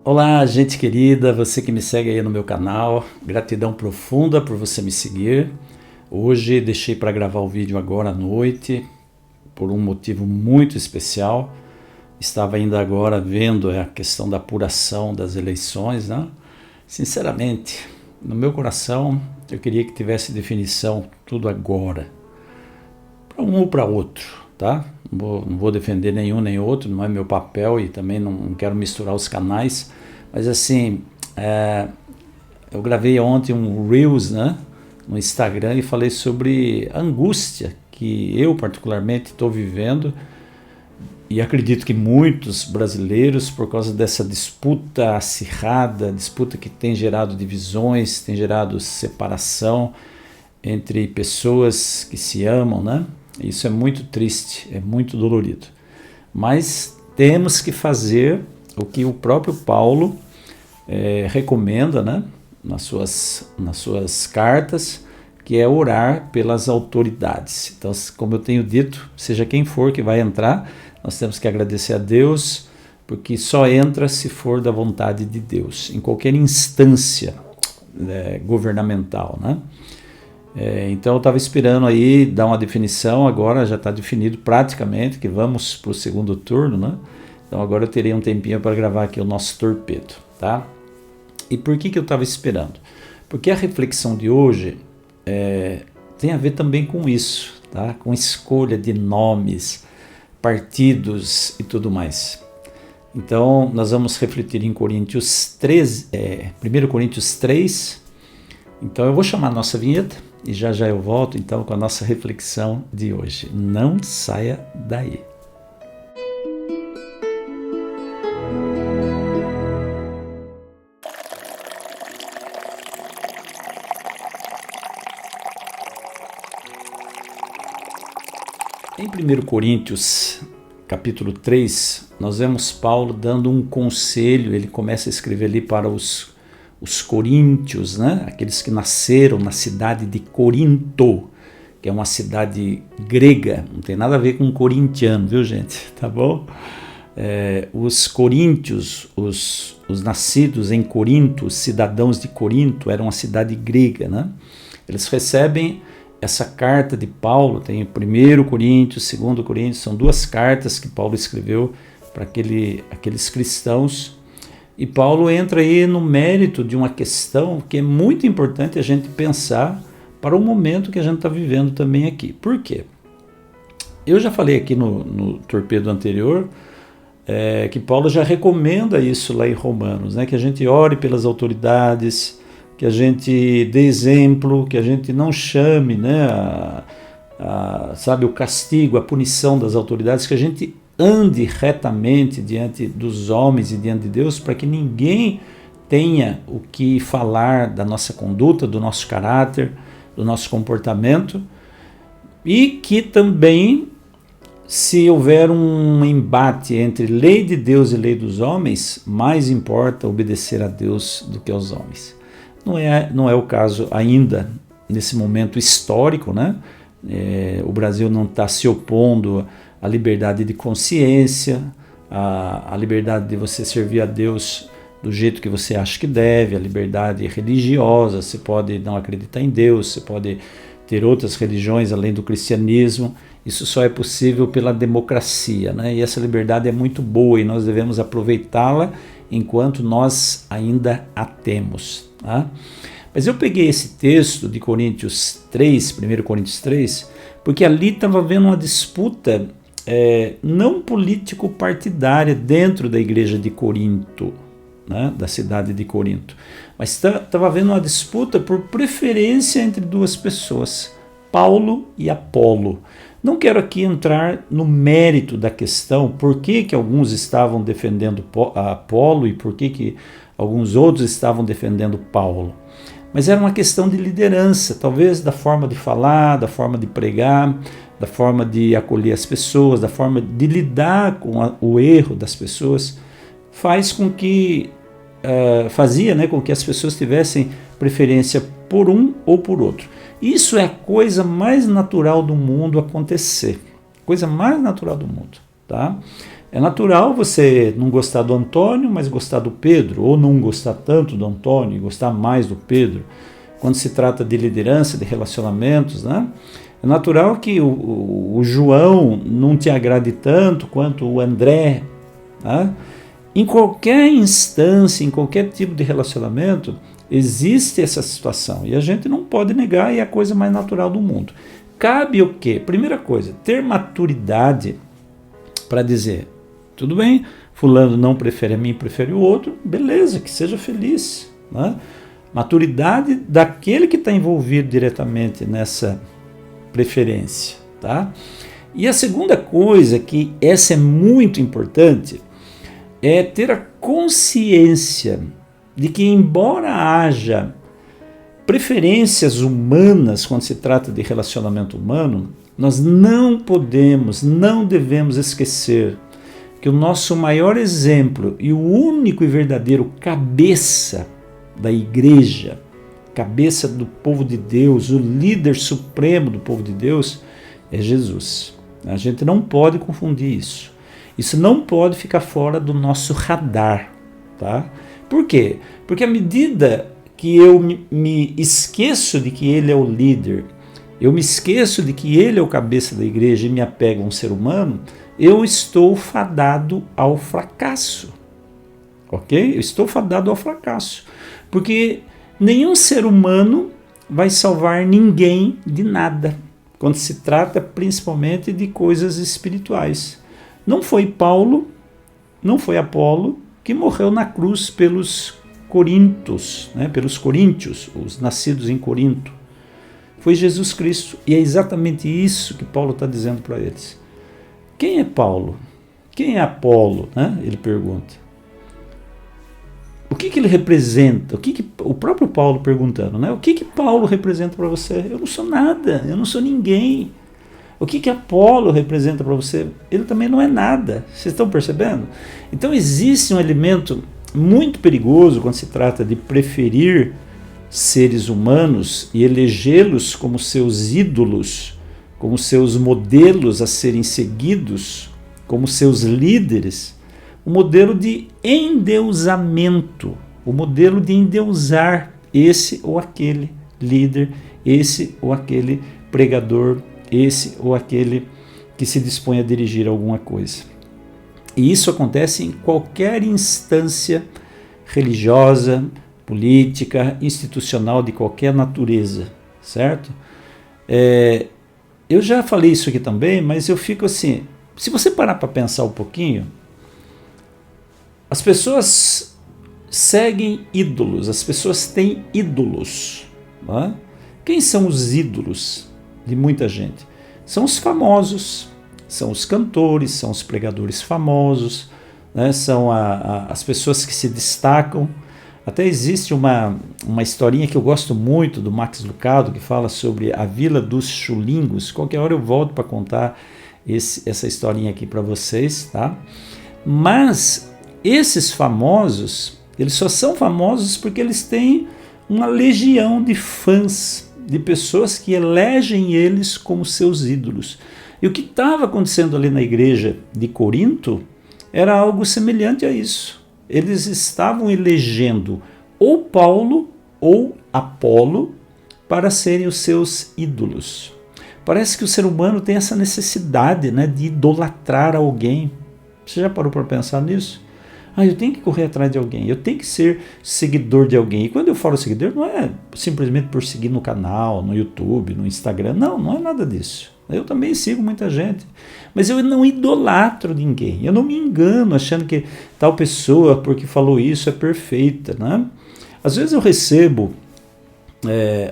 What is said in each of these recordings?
Olá, gente querida, você que me segue aí no meu canal, gratidão profunda por você me seguir. Hoje deixei para gravar o vídeo agora à noite, por um motivo muito especial. Estava ainda agora vendo a questão da apuração das eleições, né? Sinceramente, no meu coração, eu queria que tivesse definição tudo agora, para um ou para outro, tá? Não vou defender nenhum nem outro, não é meu papel e também não quero misturar os canais, mas assim, eu gravei ontem um Reels, né, no Instagram e falei sobre a angústia que eu particularmente estou vivendo e acredito que muitos brasileiros, por causa dessa disputa acirrada, disputa que tem gerado divisões, tem gerado separação entre pessoas que se amam, né? Isso é muito triste, é muito dolorido. Mas temos que fazer o que o próprio Paulo recomenda, né, nas suas cartas, que é orar pelas autoridades. Então, como eu tenho dito, seja quem for que vai entrar, nós temos que agradecer a Deus, porque só entra se for da vontade de Deus, em qualquer instância governamental, né? Então eu estava esperando aí dar uma definição, agora já está definido praticamente que vamos para o segundo turno, né? Então agora eu terei um tempinho para gravar aqui o nosso torpedo, tá? E por que eu estava esperando? Porque a reflexão de hoje tem a ver também com isso, tá? Com escolha de nomes, partidos e tudo mais. Então nós vamos refletir em Coríntios 13, 1 Coríntios 3. Então eu vou chamar a nossa vinheta e já eu volto então com a nossa reflexão de hoje. Não saia daí. Em 1 Coríntios, capítulo 3, nós vemos Paulo dando um conselho. Ele começa a escrever ali para os coríntios, né? Aqueles que nasceram na cidade de Corinto, que é uma cidade grega, não tem nada a ver com corintiano, viu, gente? Tá bom? Os coríntios, os nascidos em Corinto, os cidadãos de Corinto, era uma cidade grega, né? Eles recebem essa carta de Paulo, tem o 1 Coríntios, 2 Coríntios, são duas cartas que Paulo escreveu para aqueles cristãos. E Paulo entra aí no mérito de uma questão que é muito importante a gente pensar para o momento que a gente está vivendo também aqui. Por quê? Eu já falei aqui no torpedo anterior que Paulo já recomenda isso lá em Romanos, né? Que a gente ore pelas autoridades, que a gente dê exemplo, que a gente não chame, né, sabe, o castigo, a punição das autoridades, que a gente ande retamente diante dos homens e diante de Deus, para que ninguém tenha o que falar da nossa conduta, do nosso caráter, do nosso comportamento, e que também, se houver um embate entre lei de Deus e lei dos homens, mais importa obedecer a Deus do que aos homens. Não é o caso ainda nesse momento histórico, né? O Brasil não está se opondo a liberdade de consciência, a liberdade de você servir a Deus do jeito que você acha que deve, a liberdade religiosa. Você pode não acreditar em Deus, você pode ter outras religiões além do cristianismo. Isso só é possível pela democracia, né? E essa liberdade é muito boa e nós devemos aproveitá-la enquanto nós ainda a temos, tá? Mas eu peguei esse texto de Coríntios 3, 1 Coríntios 3, porque ali estava havendo uma disputa não político-partidária dentro da igreja de Corinto, né, da cidade de Corinto, mas estava havendo uma disputa por preferência entre duas pessoas, Paulo e Apolo. Não quero aqui entrar no mérito da questão, por que alguns estavam defendendo Apolo e por que alguns outros estavam defendendo Paulo. Mas era uma questão de liderança, talvez da forma de falar, da forma de pregar, da forma de acolher as pessoas, da forma de lidar com o erro das pessoas, fazia, né, com que as pessoas tivessem preferência por um ou por outro. Isso é a coisa mais natural do mundo acontecer, coisa mais natural do mundo, tá? É natural você não gostar do Antônio, mas gostar do Pedro, ou não gostar tanto do Antônio e gostar mais do Pedro. Quando se trata de liderança, de relacionamentos, né? É natural que o João não te agrade tanto quanto o André. Né? Em qualquer instância, em qualquer tipo de relacionamento, existe essa situação. E a gente não pode negar, e é a coisa mais natural do mundo. Cabe o quê? Primeira coisa, ter maturidade para dizer, tudo bem, fulano não prefere a mim, prefere o outro, beleza, que seja feliz. Né? Maturidade daquele que está envolvido diretamente nessa preferência. Tá? E a segunda coisa, que essa é muito importante, é ter a consciência de que, embora haja preferências humanas quando se trata de relacionamento humano, nós não podemos, não devemos esquecer que o nosso maior exemplo e o único e verdadeiro cabeça da igreja, cabeça do povo de Deus, o líder supremo do povo de Deus, é Jesus. A gente não pode confundir isso. Isso não pode ficar fora do nosso radar. Tá? Por quê? Porque à medida que eu me esqueço de que ele é o líder, eu me esqueço de que ele é o cabeça da igreja e me apego a um ser humano, eu estou fadado ao fracasso. Ok? Eu estou fadado ao fracasso. Porque nenhum ser humano vai salvar ninguém de nada, quando se trata principalmente de coisas espirituais. Não foi Paulo, não foi Apolo que morreu na cruz pelos coríntios, né, pelos coríntios, os nascidos em Corinto. Foi Jesus Cristo. E é exatamente isso que Paulo está dizendo para eles. Quem é Paulo? Quem é Apolo? Né? Ele pergunta. O que ele representa? O próprio Paulo perguntando, né? O que Paulo representa para você? Eu não sou nada, eu não sou ninguém. O que Apolo representa para você? Ele também não é nada. Vocês estão percebendo? Então existe um elemento muito perigoso quando se trata de preferir seres humanos e elegê-los como seus ídolos, como seus modelos a serem seguidos, como seus líderes, o modelo de endeusamento, o modelo de endeusar esse ou aquele líder, esse ou aquele pregador, esse ou aquele que se dispõe a dirigir alguma coisa. E isso acontece em qualquer instância religiosa, política, institucional de qualquer natureza, certo? Eu já falei isso aqui também, mas eu fico assim, se você parar para pensar um pouquinho, as pessoas seguem ídolos, as pessoas têm ídolos. Não é? Quem são os ídolos de muita gente? São os famosos, são os cantores, são os pregadores famosos, né? São as pessoas que se destacam. Até existe uma historinha que eu gosto muito do Max Lucado, que fala sobre a Vila dos Chulingos. Qualquer hora eu volto para contar essa historinha aqui para vocês, tá? Mas esses famosos, eles só são famosos porque eles têm uma legião de fãs, de pessoas que elegem eles como seus ídolos. E o que estava acontecendo ali na igreja de Corinto era algo semelhante a isso. Eles estavam elegendo ou Paulo ou Apolo para serem os seus ídolos. Parece que o ser humano tem essa necessidade, né, de idolatrar alguém. Você já parou para pensar nisso? Eu tenho que correr atrás de alguém, eu tenho que ser seguidor de alguém. E quando eu falo seguidor, não é simplesmente por seguir no canal, no YouTube, no Instagram. Não é nada disso. Eu também sigo muita gente. Mas eu não idolatro ninguém. Eu não me engano achando que tal pessoa, porque falou isso, é perfeita. Né? Às vezes eu recebo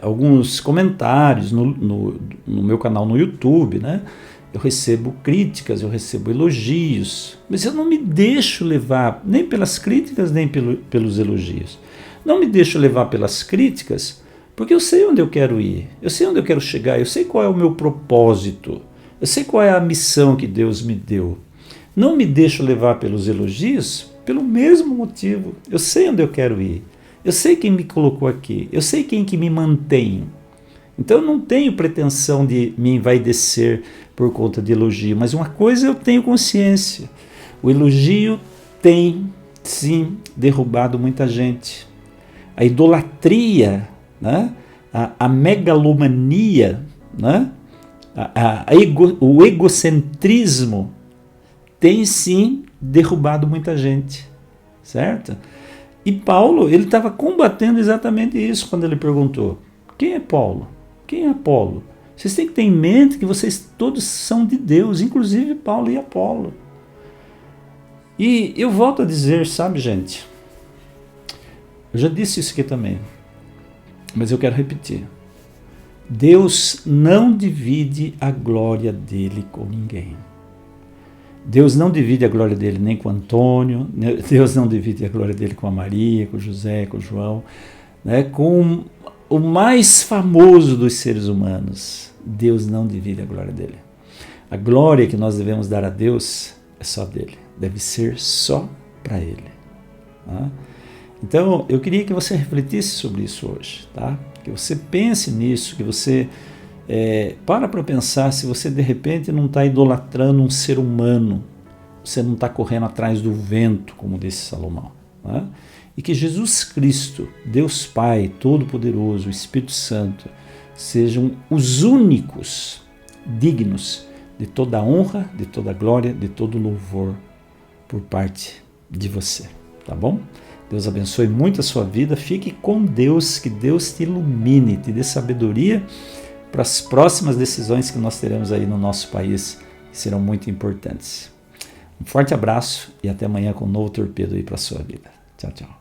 alguns comentários no meu canal no YouTube, né? Eu recebo críticas, eu recebo elogios, mas eu não me deixo levar nem pelas críticas, nem pelos elogios. Não me deixo levar pelas críticas, porque eu sei onde eu quero ir, eu sei onde eu quero chegar, eu sei qual é o meu propósito, eu sei qual é a missão que Deus me deu. Não me deixo levar pelos elogios pelo mesmo motivo. Eu sei onde eu quero ir, eu sei quem me colocou aqui, eu sei quem que me mantém. Então eu não tenho pretensão de me envaidecer por conta de elogio, mas uma coisa eu tenho consciência. O elogio tem, sim, derrubado muita gente. A idolatria, né? A megalomania, né? O egocentrismo tem, sim, derrubado muita gente, certo? E Paulo, ele estava combatendo exatamente isso quando ele perguntou: quem é Paulo? Quem é Apolo? Vocês têm que ter em mente que vocês todos são de Deus, inclusive Paulo e Apolo. E eu volto a dizer, sabe, gente, eu já disse isso aqui também, mas eu quero repetir. Deus não divide a glória dele com ninguém. Deus não divide a glória dele nem com Antônio, Deus não divide a glória dele com a Maria, com o José, com o João, né? Com o mais famoso dos seres humanos. Deus não divide a glória dele. A glória que nós devemos dar a Deus é só dele, deve ser só para ele. Tá? Então, eu queria que você refletisse sobre isso hoje, tá? Que você pense nisso, que você para pensar se você de repente não está idolatrando um ser humano, você não está correndo atrás do vento, como disse Salomão. Tá? E que Jesus Cristo, Deus Pai Todo-Poderoso, o Espírito Santo, sejam os únicos dignos de toda a honra, de toda a glória, de todo o louvor por parte de você, tá bom? Deus abençoe muito a sua vida, fique com Deus, que Deus te ilumine, te dê sabedoria para as próximas decisões que nós teremos aí no nosso país, que serão muito importantes. Um forte abraço e até amanhã com um novo torpedo aí para a sua vida. Tchau, tchau.